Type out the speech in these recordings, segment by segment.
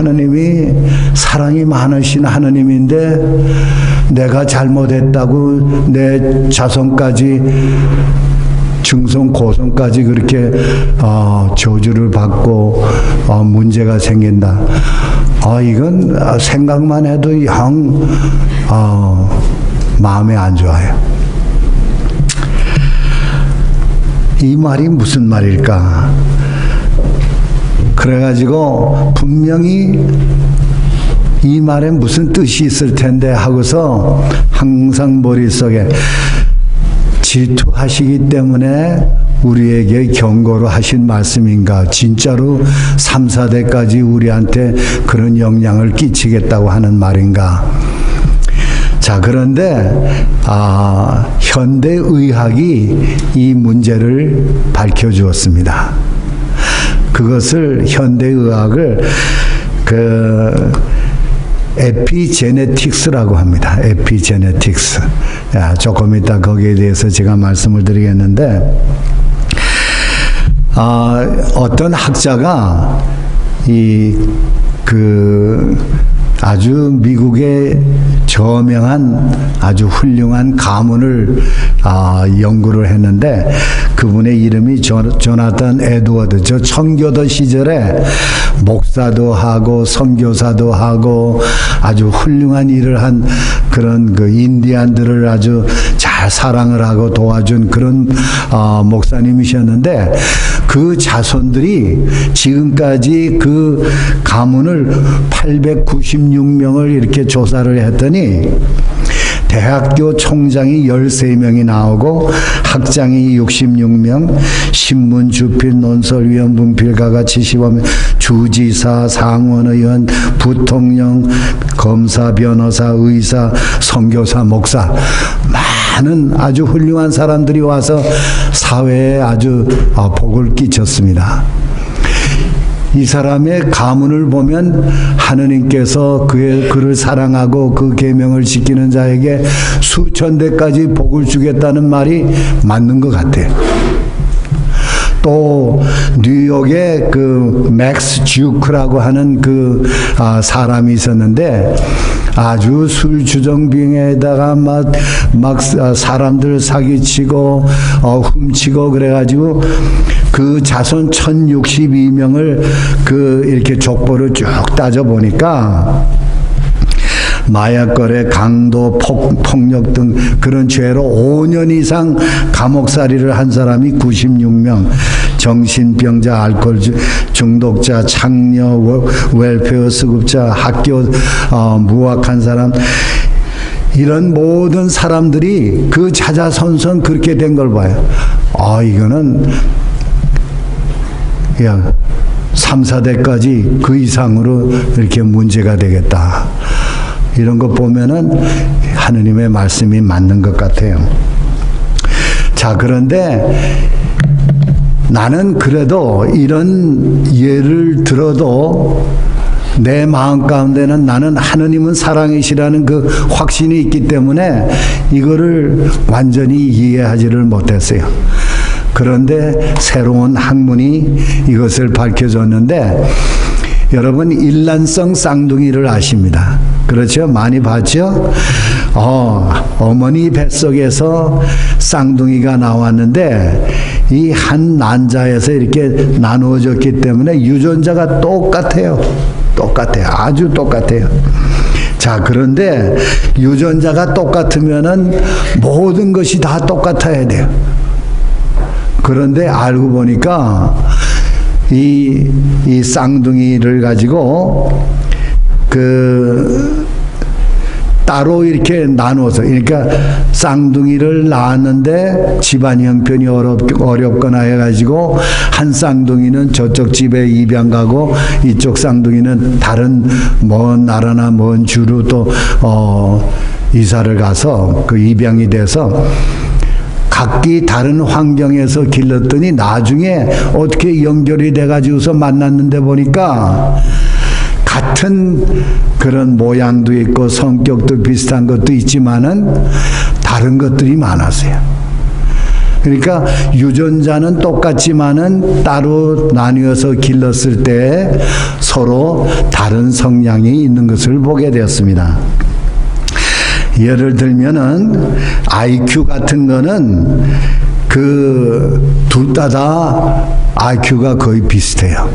하느님이 사랑이 많으신 하느님인데 내가 잘못했다고 내 자손까지 증손 고손까지 그렇게 저주를 받고 문제가 생긴다. 이건 생각만 해도 영 마음에 안 좋아요. 이 말이 무슨 말일까? 그래가지고 분명히 이 말에 무슨 뜻이 있을 텐데 하고서 항상 머릿속에 질투하시기 때문에 우리에게 경고를 하신 말씀인가? 진짜로 3, 4대까지 우리한테 그런 영향을 끼치겠다고 하는 말인가? 자, 그런데 현대의학이 이 문제를 밝혀주었습니다. 그것을 현대의학을 에피제네틱스라고 합니다. 에피제네틱스. 조금 이따 거기에 대해서 제가 말씀을 드리겠는데, 어떤 학자가 아주 미국의 저명한 아주 훌륭한 가문을 연구를 했는데, 그분의 이름이 조나단 에드워드. 저 청교도 시절에 목사도 하고 선교사도 하고 아주 훌륭한 일을 한 그런 인디안들을 아주 잘 사랑을 하고 도와준 그런 목사님이셨는데, 그 자손들이 지금까지 그 가문을 896명을 이렇게 조사를 했더니 대학교 총장이 13명이 나오고 학장이 66명, 신문, 주필, 논설위원, 문필가가 75명, 주지사, 상원의원, 부통령, 검사, 변호사, 의사, 선교사, 목사, 많은 아주 훌륭한 사람들이 와서 사회에 아주 복을 끼쳤습니다. 이 사람의 가문을 보면 하느님께서 그를 사랑하고 그 계명을 지키는 자에게 수천 대까지 복을 주겠다는 말이 맞는 것 같아요. 또 뉴욕에 맥스 주크라고 하는 사람이 있었는데, 아주 술 주정뱅이에다가 막 사람들 사기치고 훔치고 그래가지고 그 자손 1062명을 이렇게 족보를 쭉 따져 보니까 마약 거래, 강도, 폭력 등 그런 죄로 5년 이상 감옥살이를 한 사람이 96명, 정신병자, 알코올 중독자, 창녀, 웰페어 수급자, 학교 무학한 사람, 이런 모든 사람들이 그 자자손손 그렇게 된 걸 봐요. 이거는 3, 4대까지 그 이상으로 이렇게 문제가 되겠다. 이런 거 보면은 하느님의 말씀이 맞는 것 같아요. 자, 그런데 나는 그래도 이런 예를 들어도 내 마음 가운데는 나는 하느님은 사랑이시라는 그 확신이 있기 때문에 이거를 완전히 이해하지를 못했어요. 그런데 새로운 학문이 이것을 밝혀줬는데, 여러분 일란성 쌍둥이를 아십니다. 그렇죠? 많이 봤죠? 어머니 뱃속에서 쌍둥이가 나왔는데 이 한 난자에서 이렇게 나누어졌기 때문에 유전자가 똑같아요. 아주 똑같아요. 자, 그런데 유전자가 똑같으면은 모든 것이 다 똑같아야 돼요. 그런데 알고 보니까 이 쌍둥이를 가지고 따로 이렇게 나누어서, 그러니까 쌍둥이를 낳았는데 집안 형편이 어렵거나 해가지고 한 쌍둥이는 저쪽 집에 입양 가고 이쪽 쌍둥이는 다른 먼 나라나 먼 주로 또 이사를 가서 입양이 돼서 각기 다른 환경에서 길렀더니 나중에 어떻게 연결이 돼가지고서 만났는데 보니까 같은 그런 모양도 있고 성격도 비슷한 것도 있지만은 다른 것들이 많았어요. 그러니까 유전자는 똑같지만은 따로 나뉘어서 길렀을 때 서로 다른 성향이 있는 것을 보게 되었습니다. 예를 들면은 IQ 같은 거는 둘 다 IQ가 거의 비슷해요.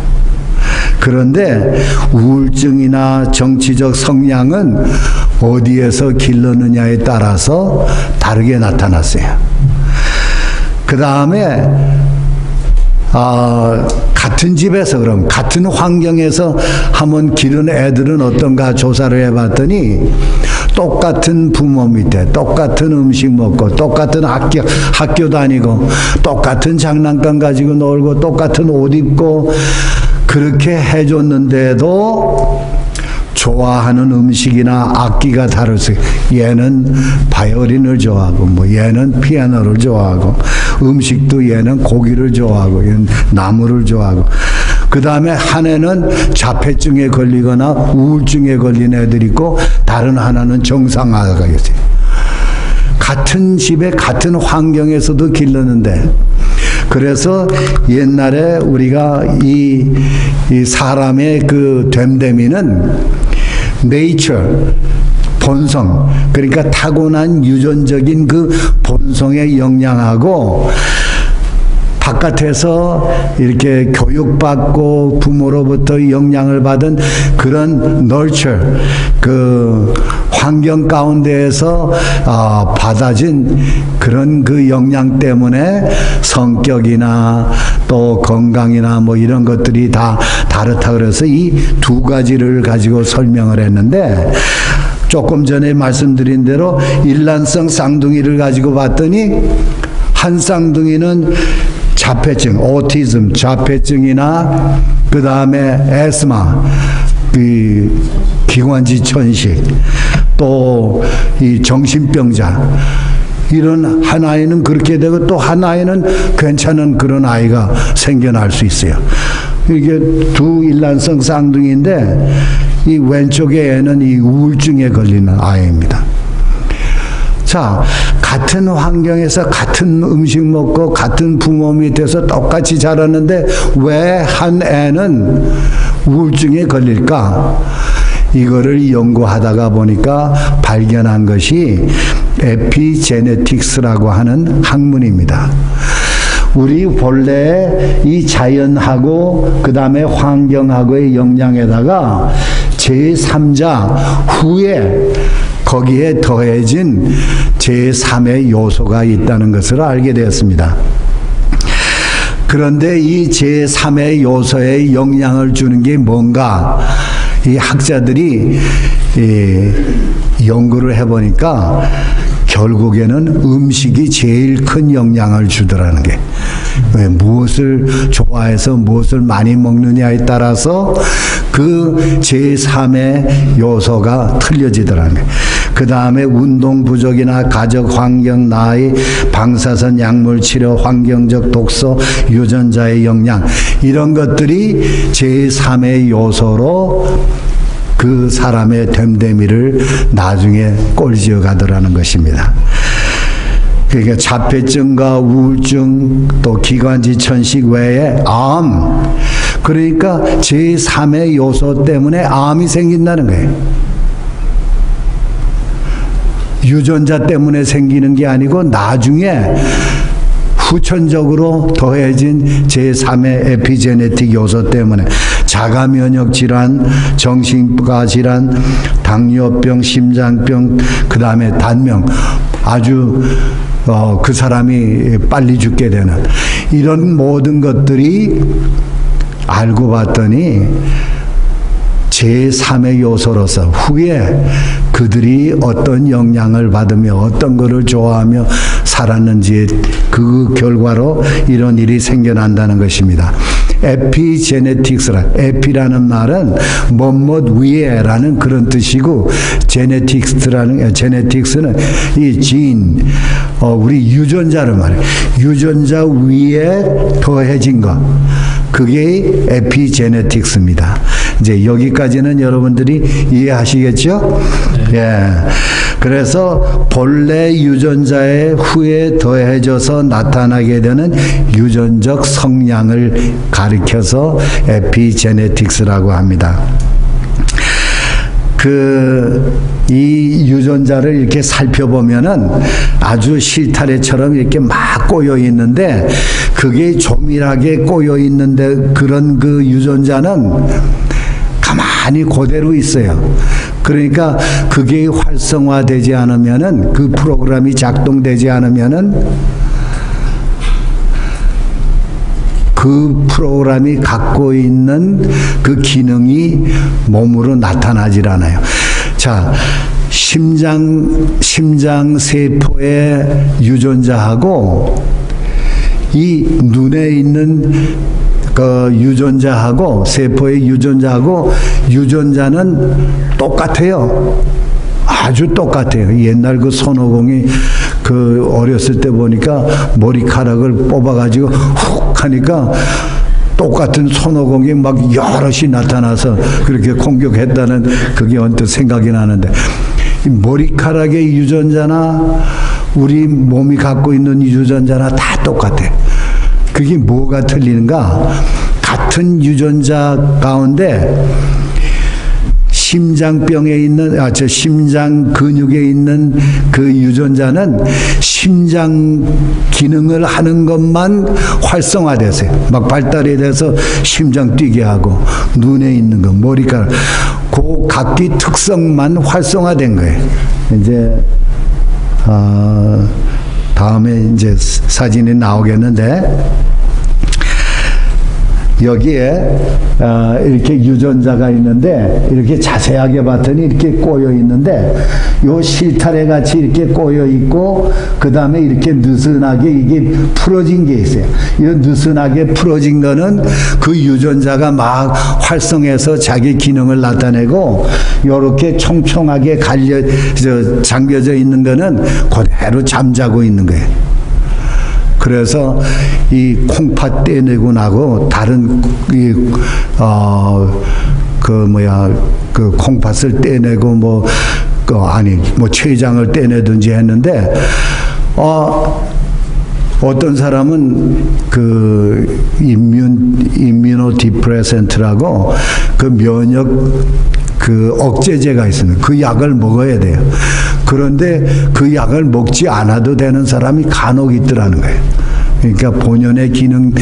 그런데 우울증이나 정치적 성향은 어디에서 길렀느냐에 따라서 다르게 나타났어요. 그 다음에 같은 집에서 그럼 같은 환경에서 한번 기른 애들은 어떤가 조사를 해봤더니 똑같은 부모 밑에 똑같은 음식 먹고 똑같은 학교 다니고 똑같은 장난감 가지고 놀고 똑같은 옷 입고 그렇게 해줬는데도 좋아하는 음식이나 악기가 다르세요. 얘는 바이올린을 좋아하고 뭐 얘는 피아노를 좋아하고 음식도 얘는 고기를 좋아하고 얘는 나물을 좋아하고 그 다음에 한 애는 자폐증에 걸리거나 우울증에 걸린 애들이 있고 다른 하나는 정상화가 있어요. 같은 집에 같은 환경에서도 길렀는데 그래서 옛날에 우리가 이 사람의 그 됨됨이는 nature, 본성, 그러니까 타고난 유전적인 그 본성의 영향하고 바깥에서 이렇게 교육받고 부모로부터 영향을 받은 그런 nurture, 그 환경 가운데에서 받아진 그런 그 영향 때문에 성격이나 또 건강이나 뭐 이런 것들이 다 다르다 그래서 이 두 가지를 가지고 설명을 했는데 조금 전에 말씀드린 대로 일란성 쌍둥이를 가지고 봤더니 한 쌍둥이는 자폐증, 오티즘, 자폐증이나 그 다음에 에스마, 기관지 천식, 또 이 정신병자 이런 한 아이는 그렇게 되고 또 한 아이는 괜찮은 그런 아이가 생겨날 수 있어요. 이게 두 일란성 쌍둥이인데 이 왼쪽에 애는 이 우울증에 걸리는 아이입니다. 자, 같은 환경에서 같은 음식 먹고 같은 부모 밑에서 똑같이 자랐는데 왜 한 애는 우울증에 걸릴까? 이거를 연구하다가 보니까 발견한 것이 에피제네틱스라고 하는 학문입니다. 우리 본래 이 자연하고 그 다음에 환경하고의 영향에다가 제3자 후에 거기에 더해진 제3의 요소가 있다는 것을 알게 되었습니다. 그런데 이 제3의 요소에 영향을 주는 게 뭔가 이 학자들이 연구를 해보니까 결국에는 음식이 제일 큰 영향을 주더라는 게 무엇을 좋아해서 무엇을 많이 먹느냐에 따라서 그 제3의 요소가 틀려지더라는 거예요. 그 다음에 운동 부족이나 가족 환경, 나이, 방사선 약물 치료, 환경적 독소, 유전자의 영향 이런 것들이 제3의 요소로 그 사람의 됨됨이를 나중에 꼴지어 가더라는 것입니다. 그러니까 자폐증과 우울증 또 기관지 천식 외에 암, 그러니까 제3의 요소 때문에 암이 생긴다는 거예요. 유전자 때문에 생기는 게 아니고 나중에 후천적으로 더해진 제3의 에피제네틱 요소 때문에 자가 면역 질환, 정신과 질환, 당뇨병, 심장병, 그 다음에 단명, 아주 그 사람이 빨리 죽게 되는 이런 모든 것들이 알고 봤더니 제3의 요소로서 후에 그들이 어떤 영향을 받으며 어떤 것을 좋아하며 살았는지 그 결과로 이런 일이 생겨난다는 것입니다. 에피제네틱스라, 에피라는 말은 뭐뭇 위에라는 그런 뜻이고 제네틱스는 이 진, 우리 유전자를 말해요. 유전자 위에 더해진 것, 그게 에피제네틱스입니다. 이제 여기까지는 여러분들이 이해하시겠죠? 네. 예. 그래서 본래 유전자에 후에 더해져서 나타나게 되는 유전적 성향을 가리켜서 에피제네틱스라고 합니다. 이 유전자를 이렇게 살펴보면은 아주 실타래처럼 이렇게 막 꼬여 있는데, 그게 조밀하게 꼬여 있는데 그런 그 유전자는 가만히 그대로 있어요. 그러니까 그게 활성화되지 않으면은, 그 프로그램이 작동되지 않으면은 그 프로그램이 갖고 있는 그 기능이 몸으로 나타나질 않아요. 자, 심장 세포의 유전자하고 이 눈에 있는 그 유전자하고, 세포의 유전자하고, 유전자는 똑같아요. 아주 똑같아요. 옛날 그 손오공이 그 어렸을 때 보니까 머리카락을 뽑아가지고 훅 하니까 똑같은 손오공이 막 여럿이 나타나서 그렇게 공격했다는 그게 언뜻 생각이 나는데, 이 머리카락의 유전자나 우리 몸이 갖고 있는 유전자나 다 똑같아. 그게 뭐가 틀리는가? 같은 유전자 가운데 심장병에 있는, 심장 근육에 있는 그 유전자는 심장 기능을 하는 것만 활성화되세요. 막 발달이 돼서 심장 뛰게 하고, 눈에 있는 거, 머리카락, 그 각기 특성만 활성화된 거예요. 이제, 다음에 이제 사진이 나오겠는데, 여기에 이렇게 유전자가 있는데, 이렇게 자세하게 봤더니 이렇게 꼬여 있는데, 요 실타래 같이 이렇게 꼬여 있고, 그 다음에 이렇게 느슨하게 이게 풀어진 게 있어요. 이 느슨하게 풀어진 거는 그 유전자가 막 활성해서 자기 기능을 나타내고, 요렇게 총총하게 잠겨져 있는 거는 그대로 잠자고 있는 거예요. 그래서 이 콩팥 떼내고 나고 다른 그 콩팥을 떼내고 췌장을 떼내든지 했는데, 어떤 사람은 그 임뮤노 디프레센트라고 그 면역 그 억제제가 있습니다. 그 약을 먹어야 돼요. 그런데 그 약을 먹지 않아도 되는 사람이 간혹 있더라는 거예요. 그러니까 본연의 기능,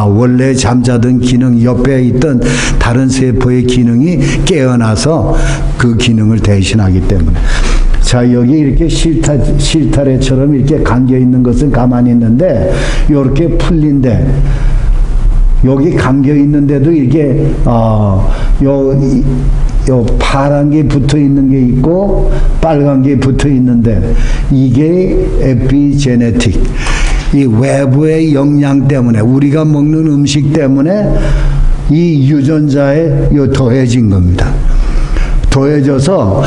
원래 잠자던 기능, 옆에 있던 다른 세포의 기능이 깨어나서 그 기능을 대신하기 때문에. 자, 여기 이렇게 실타래처럼 이렇게 감겨 있는 것은 가만히 있는데, 이렇게 풀린데, 여기 감겨 있는데도 이게 요 파란 게 붙어 있는 게 있고 빨간 게 붙어 있는데, 이게 에피제네틱. 이 외부의 영양 때문에, 우리가 먹는 음식 때문에 이 유전자에 더해진 겁니다. 더해져서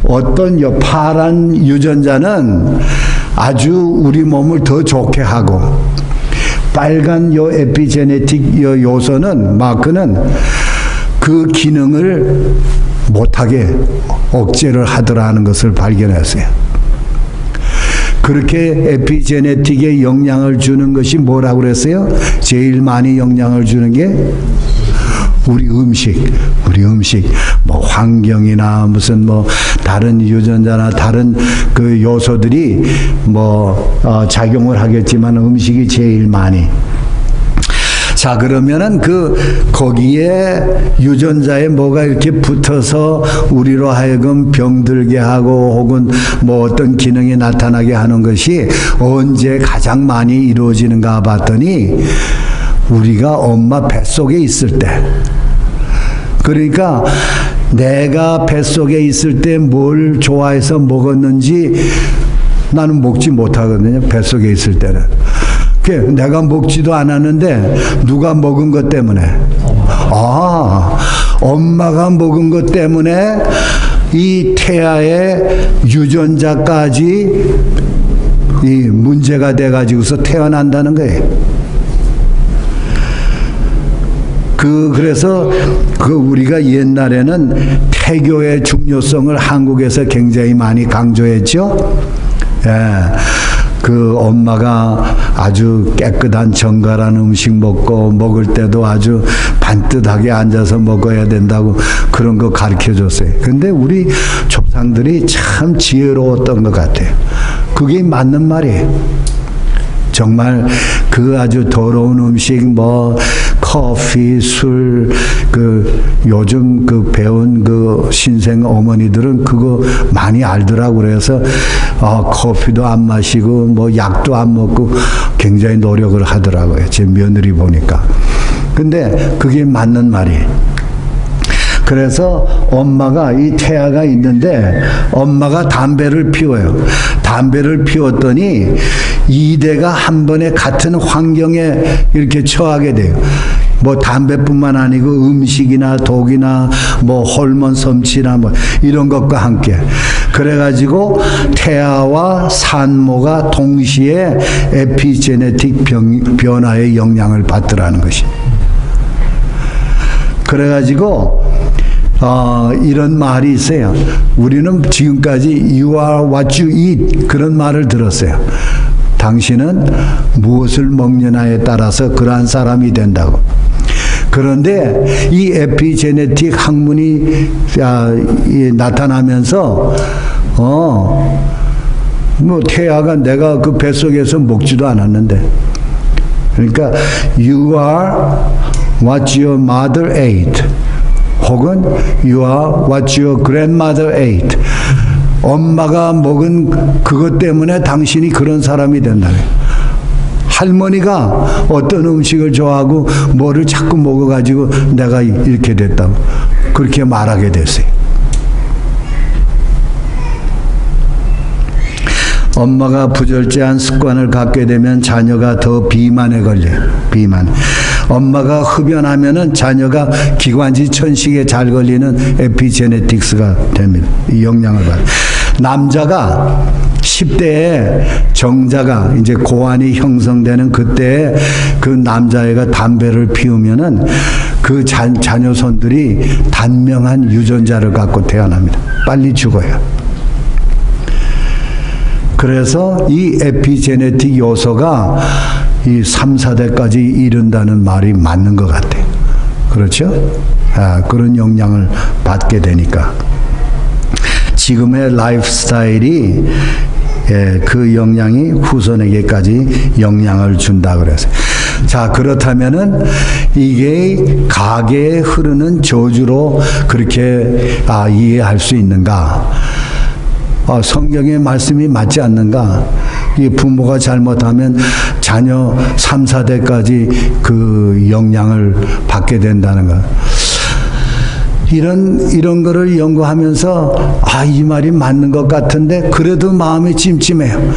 어떤 요 파란 유전자는 아주 우리 몸을 더 좋게 하고, 빨간 요 에피제네틱 요 요소는, 마크는 그 기능을 못하게 억제를 하더라는 것을 발견했어요. 그렇게 에피제네틱에 영향을 주는 것이 뭐라고 그랬어요? 제일 많이 영향을 주는 게 우리 음식, 뭐 환경이나 무슨 뭐 다른 유전자나 다른 그 요소들이 작용을 하겠지만 음식이 제일 많이. 자, 그러면은 거기에 유전자에 뭐가 이렇게 붙어서 우리로 하여금 병들게 하고 혹은 뭐 어떤 기능이 나타나게 하는 것이 언제 가장 많이 이루어지는가 봤더니, 우리가 엄마 뱃속에 있을 때. 그러니까 내가 뱃속에 있을 때 뭘 좋아해서 먹었는지 나는 먹지 못하거든요. 뱃속에 있을 때는. 내가 먹지도 않았는데 누가 먹은 것 때문에, 엄마가 먹은 것 때문에 이 태아의 유전자까지 이 문제가 돼가지고서 태어난다는 거예요. 그래서 우리가 옛날에는 태교의 중요성을 한국에서 굉장히 많이 강조했죠. 엄마가 아주 깨끗한 정갈한 음식 먹을 때도 아주 반듯하게 앉아서 먹어야 된다고 그런 거 가르쳐 줬어요. 근데 우리 조상들이 참 지혜로웠던 것 같아요. 그게 맞는 말이에요. 정말 아주 더러운 음식, 커피, 술, 요즘 배운 신생 어머니들은 그거 많이 알더라고. 그래서, 커피도 안 마시고, 약도 안 먹고 굉장히 노력을 하더라고요. 제 며느리 보니까. 근데 그게 맞는 말이에요. 그래서 엄마가, 이 태아가 있는데, 엄마가 담배를 피워요. 담배를 피웠더니, 2대가 한 번에 같은 환경에 이렇게 처하게 돼요. 담배뿐만 아니고 음식이나 독이나 호르몬 섭취나 이런 것과 함께. 그래가지고 태아와 산모가 동시에 에피제네틱 변화의 영향을 받더라는 것이. 그래가지고 이런 말이 있어요. 우리는 지금까지 You are what you eat 그런 말을 들었어요. 당신은 무엇을 먹느냐에 따라서 그러한 사람이 된다고. 그런데 이 에피제네틱 학문이 나타나면서 태아가 내가 그 뱃속에서 먹지도 않았는데, 그러니까 You are what your mother ate 혹은 You are what your grandmother ate. 엄마가 먹은 그것 때문에 당신이 그런 사람이 된다. 할머니가 어떤 음식을 좋아하고 뭐를 자꾸 먹어가지고 내가 이렇게 됐다고 그렇게 말하게 됐어요. 엄마가 부절제한 습관을 갖게 되면 자녀가 더 비만에 걸려요. 비만. 엄마가 흡연하면은 자녀가 기관지 천식에 잘 걸리는 에피제네틱스가 됩니다. 이 영향을 받아요. 남자가 10대에 정자가 이제 고환이 형성되는 그때에 그 남자애가 담배를 피우면은 그 자녀손들이 단명한 유전자를 갖고 태어납니다. 빨리 죽어요. 그래서 이 에피제네틱 요소가 이 3, 4대까지 이른다는 말이 맞는 것 같아요. 그렇죠? 그런 영향을 받게 되니까. 지금의 라이프 스타일이 그 영향이 후손에게까지 영향을 준다 그래서. 자, 그렇다면은 이게 가계에 흐르는 저주로 그렇게 이해할 수 있는가? 성경의 말씀이 맞지 않는가? 이 부모가 잘못하면 자녀 3, 4대까지 그 영향을 받게 된다는 거. 이런 거를 연구하면서 이 말이 맞는 것 같은데 그래도 마음이 찜찜해요.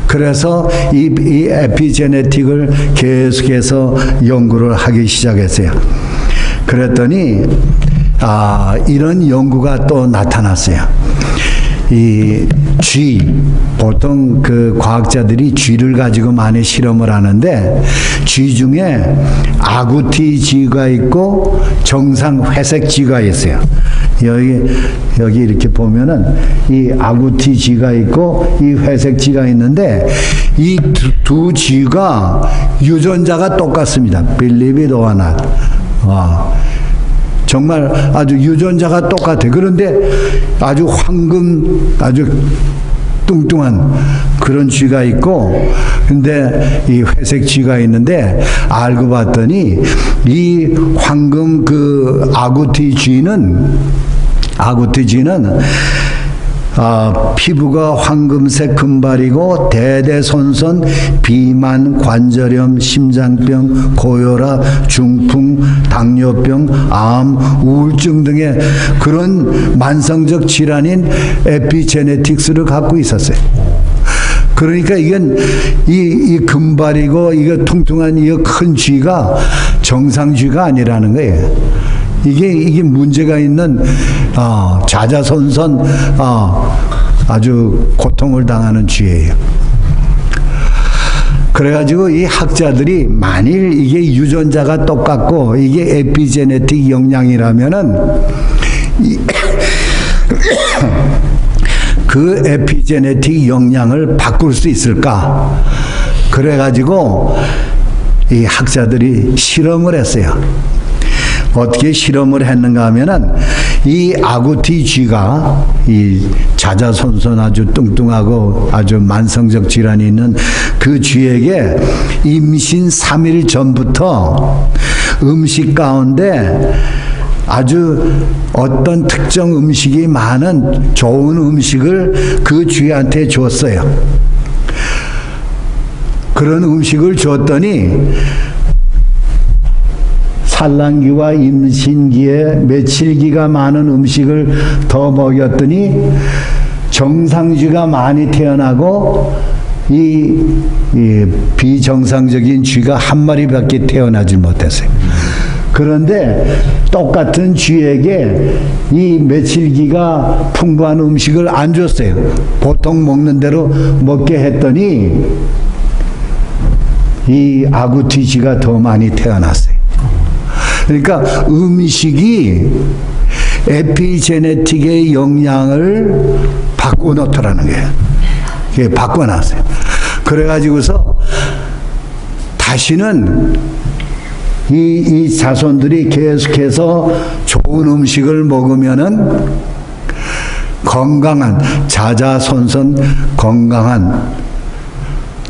그래서 이 에피제네틱을 계속해서 연구를 하기 시작했어요. 그랬더니 이런 연구가 또 나타났어요. 이 쥐, 보통 그 과학자들이 쥐를 가지고 많이 실험을 하는데 쥐 중에 아구티 쥐가 있고 정상 회색 쥐가 있어요. 여기 이렇게 보면은 이 아구티 쥐가 있고 이 회색 쥐가 있는데 이 두 쥐가 유전자가 똑같습니다. Believe it or not. 정말 아주 유전자가 똑같아요. 그런데 아주 황금, 아주 뚱뚱한 그런 쥐가 있고, 근데 이 회색 쥐가 있는데, 알고 봤더니, 이 황금 그 아구티 쥐는, 피부가 황금색 금발이고 대대손손 비만, 관절염, 심장병, 고혈압, 중풍, 당뇨병, 암, 우울증 등의 그런 만성적 질환인 에피제네틱스를 갖고 있었어요. 그러니까 이건 이 금발이고 이거 퉁퉁한 이 큰 쥐가 정상 쥐가 아니라는 거예요. 이게 문제가 있는 자자손손 아주 고통을 당하는 쥐예요. 그래가지고 이 학자들이 만일 이게 유전자가 똑같고 이게 에피제네틱 영양이라면은 그 에피제네틱 영양을 바꿀 수 있을까? 그래가지고 이 학자들이 실험을 했어요. 어떻게 실험을 했는가 하면은 이 아구티 쥐가 이 자자손손 아주 뚱뚱하고 아주 만성적 질환이 있는 그 쥐에게 임신 3일 전부터 음식 가운데 아주 어떤 특정 음식이 많은 좋은 음식을 그 쥐한테 줬어요. 그런 음식을 줬더니 산란기와 임신기에 며칠기가 많은 음식을 더 먹였더니 정상쥐가 많이 태어나고 이 비정상적인 쥐가 한 마리밖에 태어나지 못했어요. 그런데 똑같은 쥐에게 이 며칠기가 풍부한 음식을 안 줬어요. 보통 먹는 대로 먹게 했더니 이 아구티 쥐가 더 많이 태어났어요. 그러니까 음식이 에피제네틱의 영향을 바꿔놓더라는 거예요. 이게 바꿔놨어요. 그래가지고서 다시는 이 자손들이 계속해서 좋은 음식을 먹으면은 건강한, 자자손손 건강한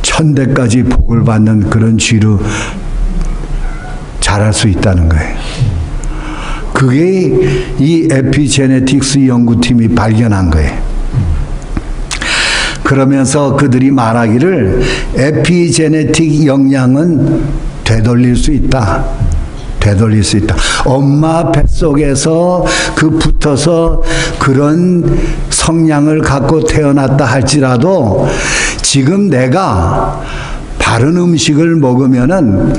천대까지 복을 받는 그런 쥐로 자랄 수 있다는 거예요. 그게 이 에피제네틱스 연구팀이 발견한 거예요. 그러면서 그들이 말하기를 에피제네틱 영양은 되돌릴 수 있다. 되돌릴 수 있다. 엄마 뱃속에서 그 붙어서 그런 성향을 갖고 태어났다 할지라도 지금 내가 바른 음식을 먹으면은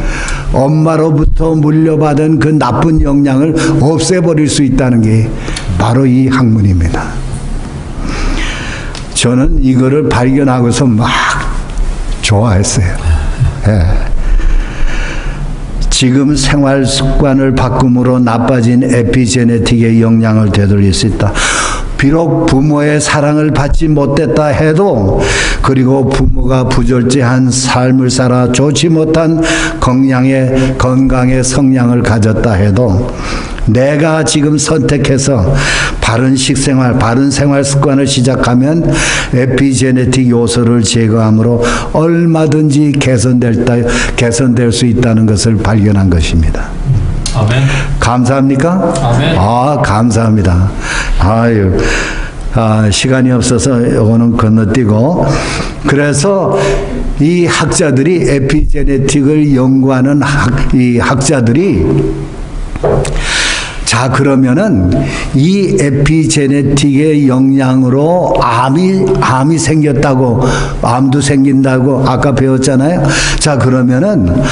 엄마로부터 물려받은 그 나쁜 영향을 없애버릴 수 있다는 게 바로 이 학문입니다. 저는 이거를 발견하고서 막 좋아했어요. 예. 지금 생활 습관을 바꿈으로 나빠진 에피제네틱의 영향을 되돌릴 수 있다. 비록 부모의 사랑을 받지 못했다 해도, 그리고 부모가 부절제한 삶을 살아 좋지 못한 건강의 성향을 가졌다 해도 내가 지금 선택해서 바른 식생활, 바른 생활 습관을 시작하면 에피제네틱 요소를 제거함으로 얼마든지 개선될 수 있다는 것을 발견한 것입니다. 아멘. 감사합니까? 아멘. 감사합니다. 시간이 없어서 이거는 건너뛰고, 그래서 이 학자들이 에피제네틱을 연구하는 이 학자들이 자, 그러면은 이 에피제네틱의 영향으로 암이 생겼다고, 암도 생긴다고 아까 배웠잖아요. 자, 그러면은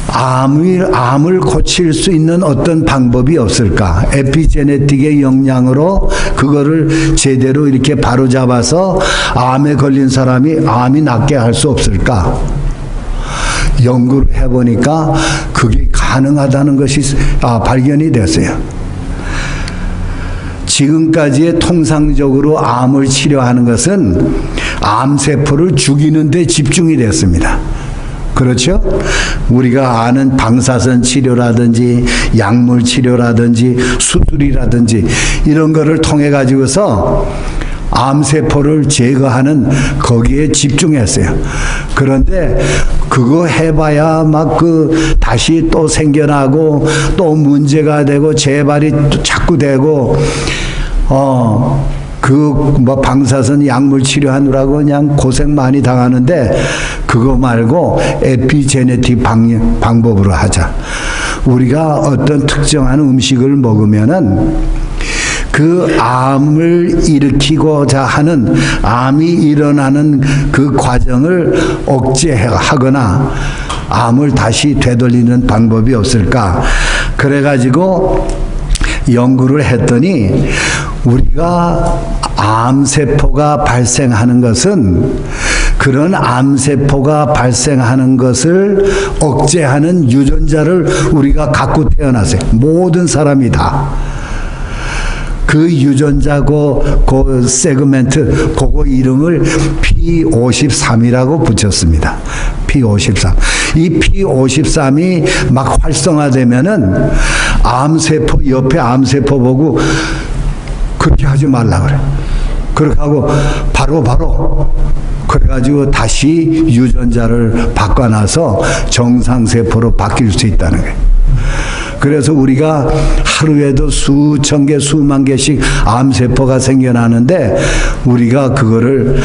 암을 고칠 수 있는 어떤 방법이 없을까? 에피제네틱의 영향으로 그거를 제대로 이렇게 바로잡아서 암에 걸린 사람이 암이 낫게 할 수 없을까? 연구를 해보니까 그게 가능하다는 것이 발견이 됐어요. 지금까지의 통상적으로 암을 치료하는 것은 암세포를 죽이는 데 집중이 됐습니다. 그렇죠? 우리가 아는 방사선 치료라든지 약물 치료라든지 수술이라든지 이런 거를 통해 가지고서 암세포를 제거하는 거기에 집중했어요. 그런데 그거 해봐야 막 다시 또 생겨나고 또 문제가 되고 재발이 또 자꾸 되고 방사선 약물 치료하느라고 그냥 고생 많이 당하는데, 그거 말고 에피제네틱 방법으로 하자. 우리가 어떤 특정한 음식을 먹으면은 그 암을 일으키고자 하는, 암이 일어나는 그 과정을 억제하거나 암을 다시 되돌리는 방법이 없을까? 그래가지고 연구를 했더니 우리가 암세포가 발생하는 것은 그런 암세포가 발생하는 것을 억제하는 유전자를 우리가 갖고 태어났어요. 모든 사람이 다. 그 유전자고 그 세그멘트 그거 이름을 P53이라고 붙였습니다. P53. 이 P53이 막 활성화되면은 암세포 옆에 암세포 보고 그렇게 하지 말라 그래. 그렇게 하고 바로 그래가지고 다시 유전자를 바꿔놔서 정상세포로 바뀔 수 있다는 거예요. 그래서 우리가 하루에도 수천 개, 수만 개씩 암세포가 생겨나는데 우리가 그거를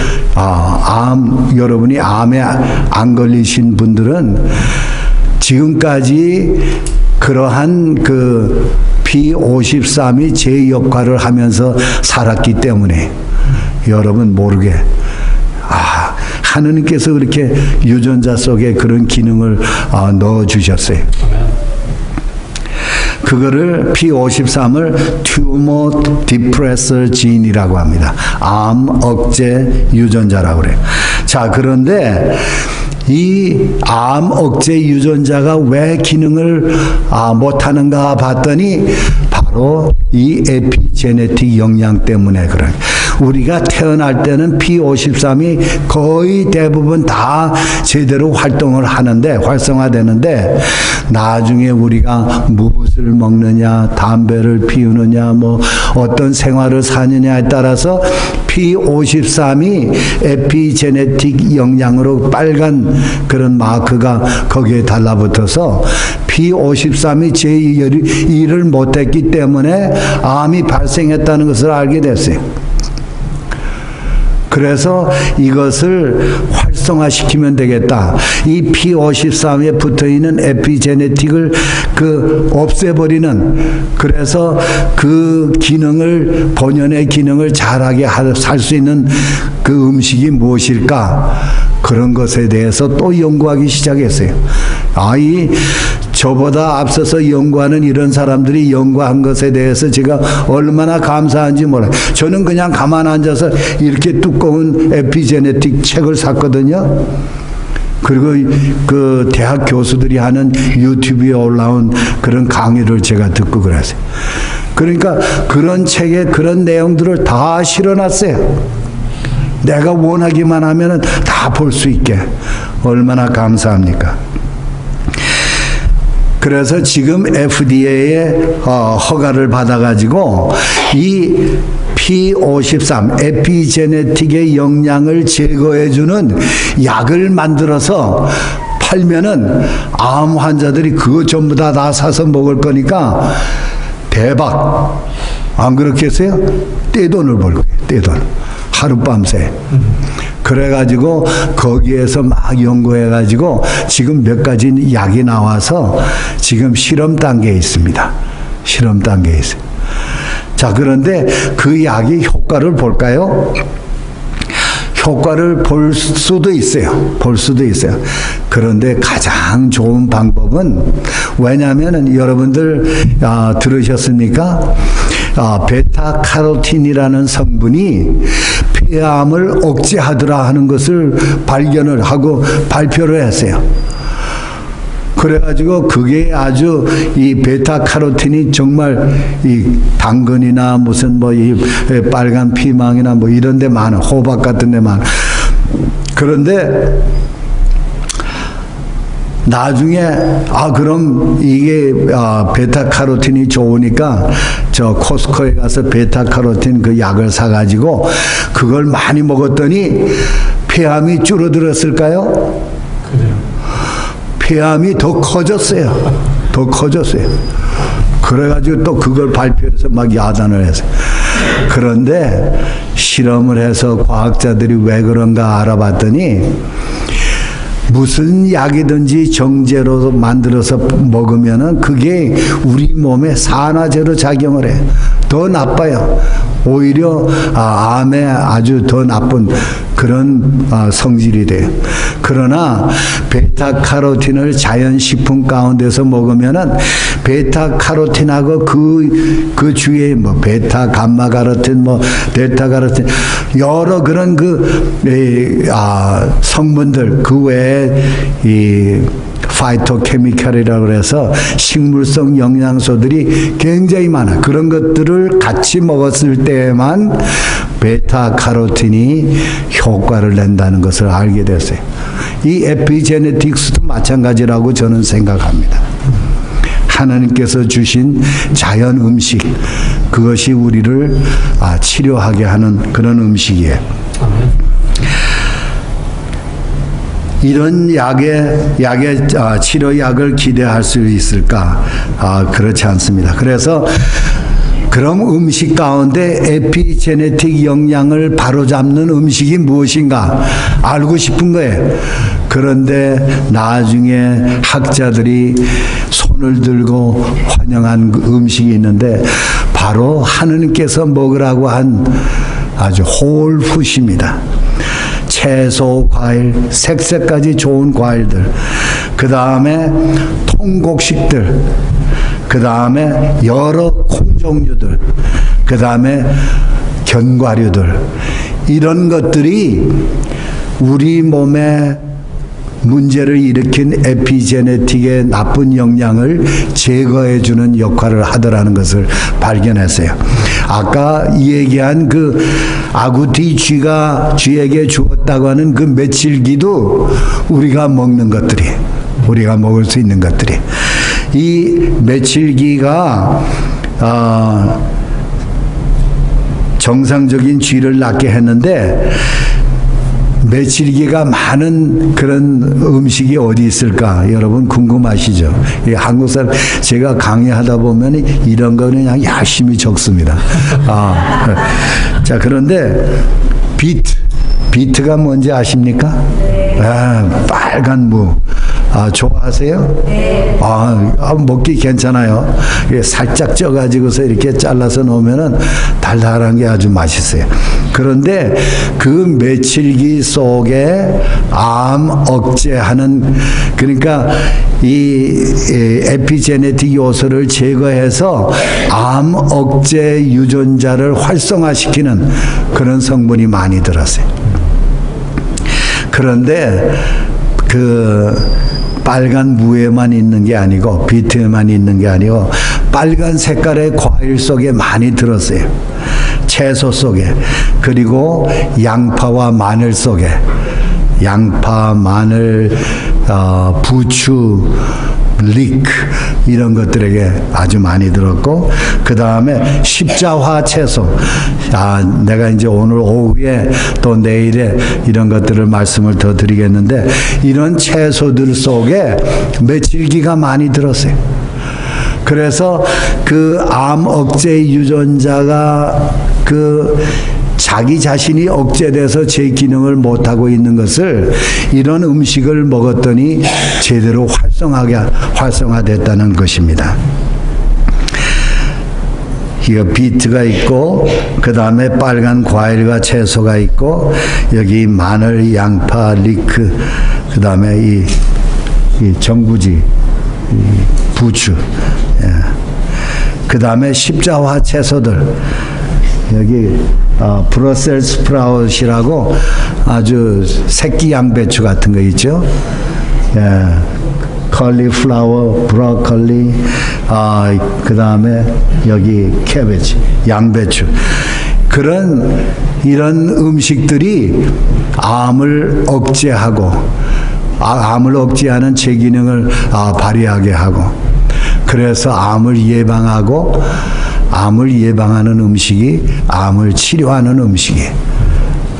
여러분이 암에 안 걸리신 분들은 지금까지 그러한 그 P53이 제 역할을 하면서 살았기 때문에 여러분 모르게 하느님께서 그렇게 유전자 속에 그런 기능을 넣어주셨어요. 그거를 P53을 튜머 디프레서 진이라고 합니다. 암 억제 유전자라고 그래요. 자, 그런데 이 암 억제 유전자가 왜 기능을 못하는가 봤더니 바로 이 에피제네틱 영양 때문에 그래요. 우리가 태어날 때는 P53이 거의 대부분 다 제대로 활동을 하는데 활성화되는데 나중에 우리가 무엇을 먹느냐 담배를 피우느냐 뭐 어떤 생활을 사느냐에 따라서 P53이 에피제네틱 영양으로 빨간 그런 마크가 거기에 달라붙어서 P53이 제 일을 못했기 때문에 암이 발생했다는 것을 알게 됐어요. 그래서 이것을 활성화시키면 되겠다. 이 P53에 붙어있는 에피제네틱을 없애버리는, 그래서 그 기능을, 본연의 기능을 잘하게 살 수 있는 그 음식이 무엇일까? 그런 것에 대해서 또 연구하기 시작했어요. 저보다 앞서서 연구하는 이런 사람들이 연구한 것에 대해서 제가 얼마나 감사한지 몰라요. 저는 그냥 가만 앉아서 이렇게 두꺼운 에피제네틱 책을 샀거든요. 그리고 그 대학 교수들이 하는 유튜브에 올라온 그런 강의를 제가 듣고 그랬어요. 그러니까 그런 책에 그런 내용들을 다 실어놨어요. 내가 원하기만 하면은 다 볼 수 있게. 얼마나 감사합니까? 그래서 지금 FDA의 허가를 받아가지고 이 P53 에피제네틱의 영양을 제거해주는 약을 만들어서 팔면은 암 환자들이 그거 전부 다 사서 먹을 거니까 대박. 안 그렇겠어요? 떼돈을 벌 거예요. 떼돈. 하룻밤새. 그래가지고 거기에서 막 연구해가지고 지금 몇 가지 약이 나와서 지금 실험 단계에 있습니다. 실험 단계에 있어요. 자, 그런데 그 약이 효과를 볼까요? 효과를 볼 수도 있어요. 볼 수도 있어요. 그런데 가장 좋은 방법은, 왜냐하면 여러분들 들으셨습니까? 베타카로틴이라는 성분이 폐암을 억제하더라 하는 것을 발견을 하고 발표를 했어요. 그래가지고 그게 아주 이 베타카로틴이 정말 이 당근이나 무슨 뭐 이 빨간 피망이나 뭐 이런 데 많아. 호박 같은 데 많아. 그런데 나중에 그럼 이게 베타카로틴이 좋으니까 저 코스코에 가서 베타카로틴 그 약을 사가지고 그걸 많이 먹었더니 폐암이 줄어들었을까요? 그래요. 폐암이 더 커졌어요. 더 커졌어요. 그래가지고 또 그걸 발표해서 막 야단을 했어요. 그런데 실험을 해서 과학자들이 왜 그런가 알아봤더니 무슨 약이든지 정제로 만들어서 먹으면은 그게 우리 몸에 산화제로 작용을 해. 더 나빠요. 오히려 암에 아주 더 나쁜 그런 성질이 돼요. 그러나 베타카로틴을 자연식품 가운데서 먹으면은 베타카로틴하고 그 주위에 뭐 베타 감마카로틴 뭐 델타카로틴 여러 그런 성분들 그 외에 이 파이토케미칼이라고 해서 식물성 영양소들이 굉장히 많아. 그런 것들을 같이 먹었을 때에만 베타카로틴이 효과를 낸다는 것을 알게 됐어요. 이 에피제네틱스도 마찬가지라고 저는 생각합니다. 하나님께서 주신 자연 음식, 그것이 우리를 치료하게 하는 그런 음식이에요. 이런 약의 치료약을 기대할 수 있을까? 그렇지 않습니다. 그래서 그럼 음식 가운데 에피제네틱 영양을 바로잡는 음식이 무엇인가 알고 싶은 거예요. 그런데 나중에 학자들이 손을 들고 환영한 음식이 있는데 바로 하느님께서 먹으라고 한 아주 홀푸시입니다. 채소, 과일, 색색까지 좋은 과일들, 그 다음에 통곡식들, 그 다음에 여러 콩종류들, 그 다음에 견과류들, 이런 것들이 우리 몸에 문제를 일으킨 에피제네틱의 나쁜 영향을 제거해주는 역할을 하더라는 것을 발견했어요. 아까 얘기한 그 아구티 쥐에게 주었다고 하는 그 메칠기도 우리가 먹는 것들이, 우리가 먹을 수 있는 것들이. 이 메칠기가 정상적인 쥐를 낳게 했는데 메칠기가 많은 그런 음식이 어디 있을까? 여러분 궁금하시죠? 한국 사람, 제가 강의하다 보면 이런 거 그냥 열심히 적습니다. 자, 그런데 비트가 뭔지 아십니까? 빨간 무. 좋아하세요? 네. 먹기 괜찮아요. 살짝 쪄가지고서 이렇게 잘라서 놓으면은 달달한 게 아주 맛있어요. 그런데 그 메칠기 속에 암 억제하는, 그러니까 이 에피제네틱 요소를 제거해서 암 억제 유전자를 활성화시키는 그런 성분이 많이 들었어요. 그런데 빨간 무에만 있는 게 아니고 비트에만 있는 게 아니고 빨간 색깔의 과일 속에 많이 들었어요. 채소 속에, 그리고 양파와 마늘 속에, 양파, 마늘, 부추, 릭 이런 것들에게 아주 많이 들었고, 그 다음에 십자화 채소, 내가 이제 오늘 오후에 또 내일에 이런 것들을 말씀을 더 드리겠는데, 이런 채소들 속에 메칠기가 많이 들었어요. 그래서 그 암 억제 유전자가 자기 자신이 억제돼서 제 기능을 못하고 있는 것을 이런 음식을 먹었더니 제대로 활성화됐다는 것입니다. 이거 비트가 있고, 그 다음에 빨간 과일과 채소가 있고, 여기 마늘, 양파, 리크, 그 다음에 이 정부지, 부추, 그 다음에 십자화 채소들, 여기 브러셀 스프라웃이라고 아주 새끼 양배추 같은 거 있죠. 컬리플라워, 브로콜리, 그 다음에 여기 캐베지, 양배추. 이런 음식들이 암을 억제하고, 암을 억제하는 제 기능을 발휘하게 하고, 그래서 암을 예방하고, 암을 예방하는 음식이 암을 치료하는 음식이에요.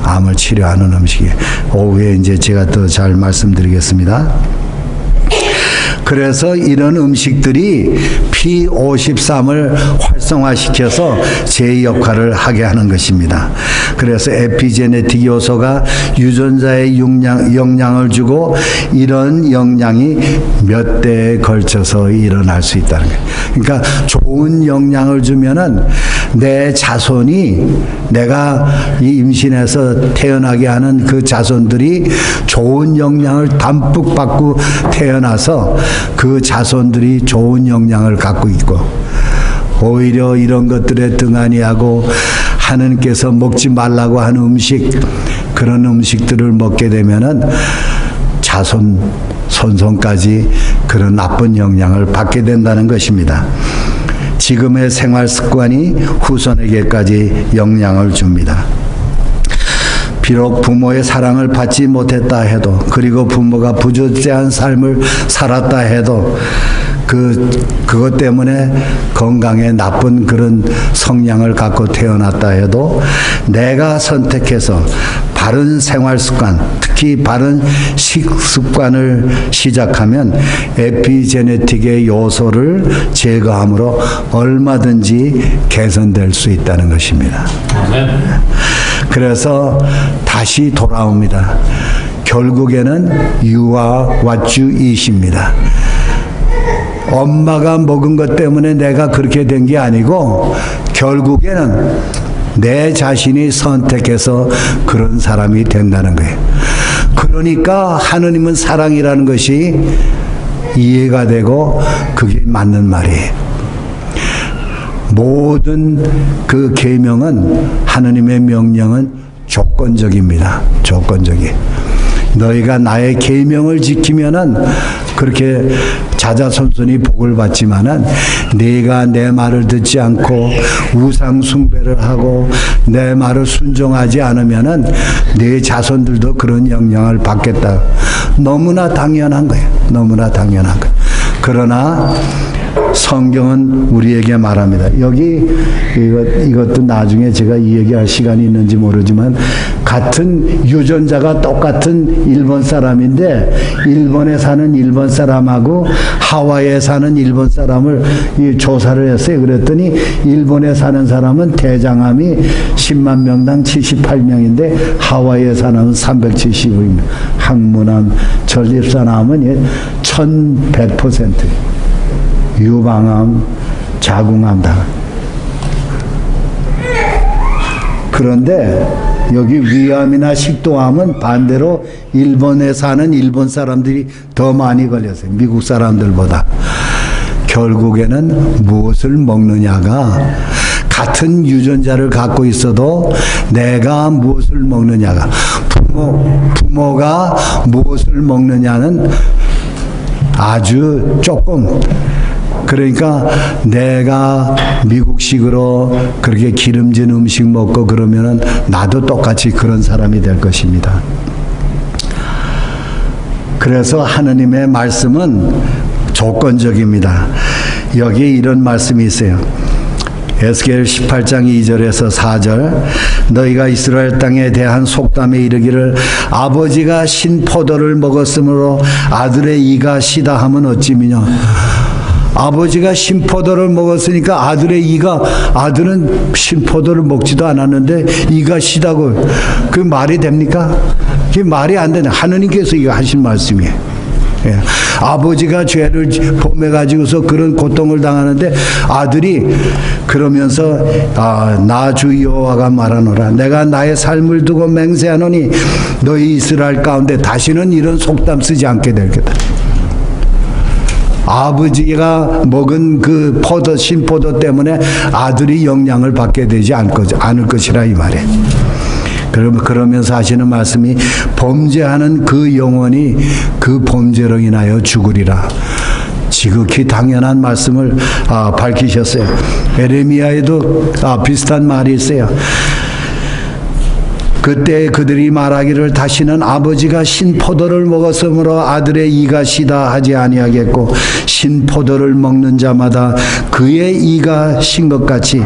암을 치료하는 음식이에요. 오후에 이제 제가 더 잘 말씀드리겠습니다. 그래서 이런 음식들이 P53을 활성화시켜서 제 역할을 하게 하는 것입니다. 그래서 에피제네틱 요소가 유전자에 영향을 주고, 이런 영향이 몇 대에 걸쳐서 일어날 수 있다는 거예요. 그러니까 좋은 영향을 주면은 내 자손이 내가 이 임신해서 태어나게 하는 그 자손들이 좋은 영향을 담뿍 받고 태어나서 그 자손들이 좋은 영향을 갖고 있고, 오히려 이런 것들에 등한히하고 하느님께서 먹지 말라고 하는 음식, 그런 음식들을 먹게 되면은 자손 손손까지 그런 나쁜 영향을 받게 된다는 것입니다. 지금의 생활 습관이 후손에게까지 영향을 줍니다. 비록 부모의 사랑을 받지 못했다 해도, 그리고 부모가 부조대한 삶을 살았다 해도, 그것 때문에 건강에 나쁜 그런 성향을 갖고 태어났다 해도, 내가 선택해서 바른 생활 습관, 특히 바른 식습관을 시작하면 에피제네틱의 요소를 제거함으로 얼마든지 개선될 수 있다는 것입니다. 그래서 다시 돌아옵니다. 결국에는 You are what you eat입니다. 엄마가 먹은 것 때문에 내가 그렇게 된 게 아니고, 결국에는 내 자신이 선택해서 그런 사람이 된다는 거예요. 그러니까 하느님은 사랑이라는 것이 이해가 되고 그게 맞는 말이에요. 모든 그 계명은, 하느님의 명령은 조건적입니다. 조건적이에요. 너희가 나의 계명을 지키면은 그렇게 자자손손이 복을 받지만은, 네가 내 말을 듣지 않고 우상 숭배를 하고 내 말을 순종하지 않으면은 네 자손들도 그런 영향을 받겠다. 너무나 당연한 거예요. 너무나 당연한 거예요. 그러나 성경은 우리에게 말합니다. 여기 이것도 나중에 제가 이 얘기할 시간이 있는지 모르지만, 같은 유전자가 똑같은 일본 사람인데 일본에 사는 일본 사람하고 하와이에 사는 일본 사람을 조사를 했어요. 그랬더니 일본에 사는 사람은 대장암이 10만 명당 78명인데 하와이에 사는 375명, 항문암, 전립선암은 1100%, 유방암, 자궁암 다. 그런데 여기 위암이나 식도암은 반대로 일본에 사는 일본 사람들이 더 많이 걸렸어요. 미국 사람들보다. 결국에는 무엇을 먹느냐가, 같은 유전자를 갖고 있어도 내가 무엇을 먹느냐가, 부모가 무엇을 먹느냐는 아주 조금, 그러니까 내가 미국식으로 그렇게 기름진 음식 먹고 그러면은 나도 똑같이 그런 사람이 될 것입니다. 그래서 하느님의 말씀은 조건적입니다. 여기 이런 말씀이 있어요. 에스겔 18장 2절에서 4절, 너희가 이스라엘 땅에 대한 속담에 이르기를 아버지가 신 포도를 먹었으므로 아들의 이가 시다 하면 어찌미냐. 아버지가 신포도를 먹었으니까 아들의 이가, 아들은 신포도를 먹지도 않았는데 이가 시다고, 그 말이 됩니까? 그게 말이 안 되네. 하느님께서 이거 하신 말씀이에요. 예. 아버지가 죄를 범해 가지고서 그런 고통을 당하는데 아들이 그러면서 나 주 여호와가 말하노라, 내가 나의 삶을 두고 맹세하노니 너희 이스라엘 가운데 다시는 이런 속담 쓰지 않게 될 거다. 아버지가 먹은 그 신포도 때문에 아들이 영향을 받게 되지 않을 것이라 이 말이에요. 그러면서 하시는 말씀이, 범죄하는 그 영혼이 그 범죄로 인하여 죽으리라. 지극히 당연한 말씀을 밝히셨어요. 에레미야에도 비슷한 말이 있어요. 그때 그들이 말하기를 다시는 아버지가 신포도를 먹었으므로 아들의 이가 시다 하지 아니하겠고, 신포도를 먹는 자마다 그의 이가 신 것 같이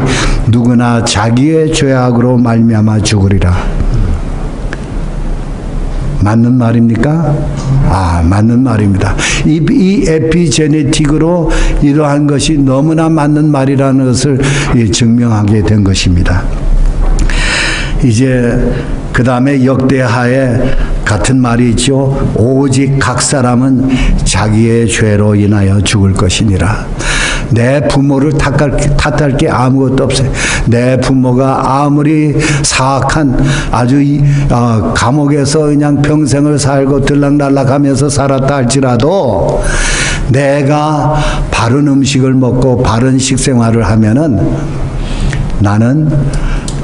누구나 자기의 죄악으로 말미암아 죽으리라. 맞는 말입니까? 맞는 말입니다. 이 에피제네틱으로 이러한 것이 너무나 맞는 말이라는 것을 증명하게 된 것입니다. 이제 그 다음에 역대하에 같은 말이 있죠. 오직 각 사람은 자기의 죄로 인하여 죽을 것이니라. 내 부모를 탓할 게 아무것도 없어요. 내 부모가 아무리 사악한 아주 감옥에서 그냥 평생을 살고 들락날락하면서 살았다 할지라도 내가 바른 음식을 먹고 바른 식생활을 하면은 나는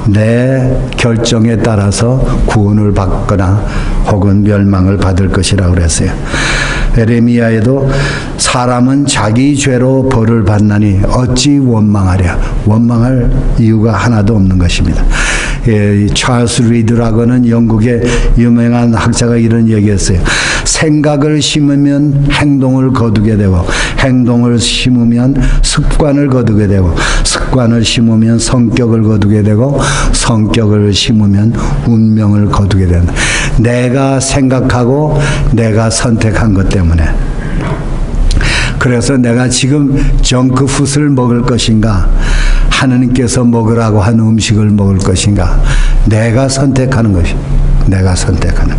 내 결정에 따라서 구원을 받거나 혹은 멸망을 받을 것이라고 그랬어요. 에레미야에도 사람은 자기 죄로 벌을 받나니 어찌 원망하랴. 원망할 이유가 하나도 없는 것입니다. 찰스 리드라고는 영국의 유명한 학자가 이런 얘기했어요. 생각을 심으면 행동을 거두게 되고, 행동을 심으면 습관을 거두게 되고, 습관을 심으면 성격을 거두게 되고, 성격을 심으면 운명을 거두게 된다. 내가 생각하고 내가 선택한 것 때문에. 그래서 내가 지금 정크푸드를 먹을 것인가, 하느님께서 먹으라고 한 음식을 먹을 것인가, 내가 선택하는 것이, 내가 선택하는.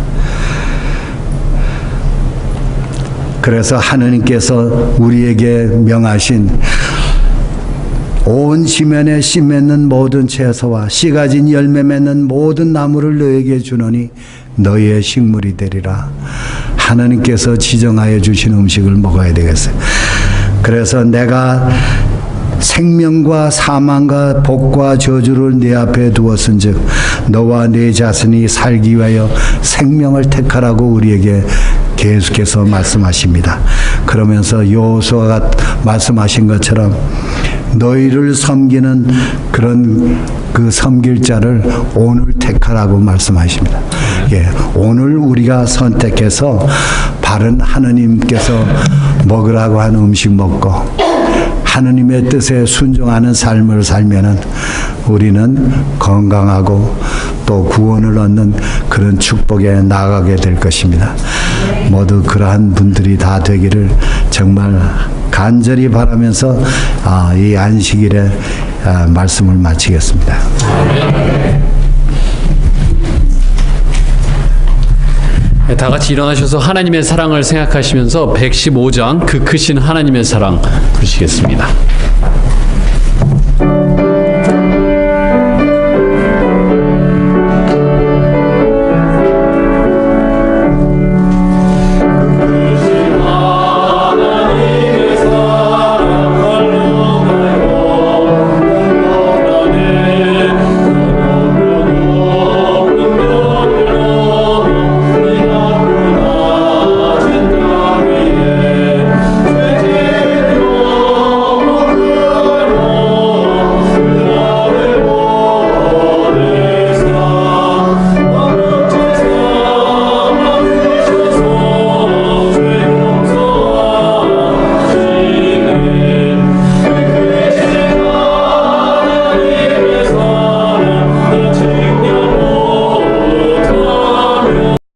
그래서 하느님께서 우리에게 명하신 온 지면에 씨 맺는 모든 채소와 씨 가진 열매 맺는 모든 나무를 너에게 주노니 너희의 식물이 되리라. 하나님께서 지정하여 주신 음식을 먹어야 되겠어요. 그래서 내가 생명과 사망과 복과 저주를 네 앞에 두었은즉 너와 네 자손이 살기 위하여 생명을 택하라고 우리에게 계속해서 말씀하십니다. 그러면서 여호수아가 말씀하신 것처럼 너희를 섬기는 그런 그 섬길 자를 오늘 택하라고 말씀하십니다. 예, 오늘 우리가 선택해서 바른 하느님께서 먹으라고 하는 음식 먹고 하느님의 뜻에 순종하는 삶을 살면은 우리는 건강하고 또 구원을 얻는 그런 축복에 나아가게 될 것입니다. 모두 그러한 분들이 다 되기를 정말 간절히 바라면서 이 안식일에 말씀을 마치겠습니다. 다 같이 일어나셔서 하나님의 사랑을 생각하시면서 115장 그 크신 하나님의 사랑 부르시겠습니다.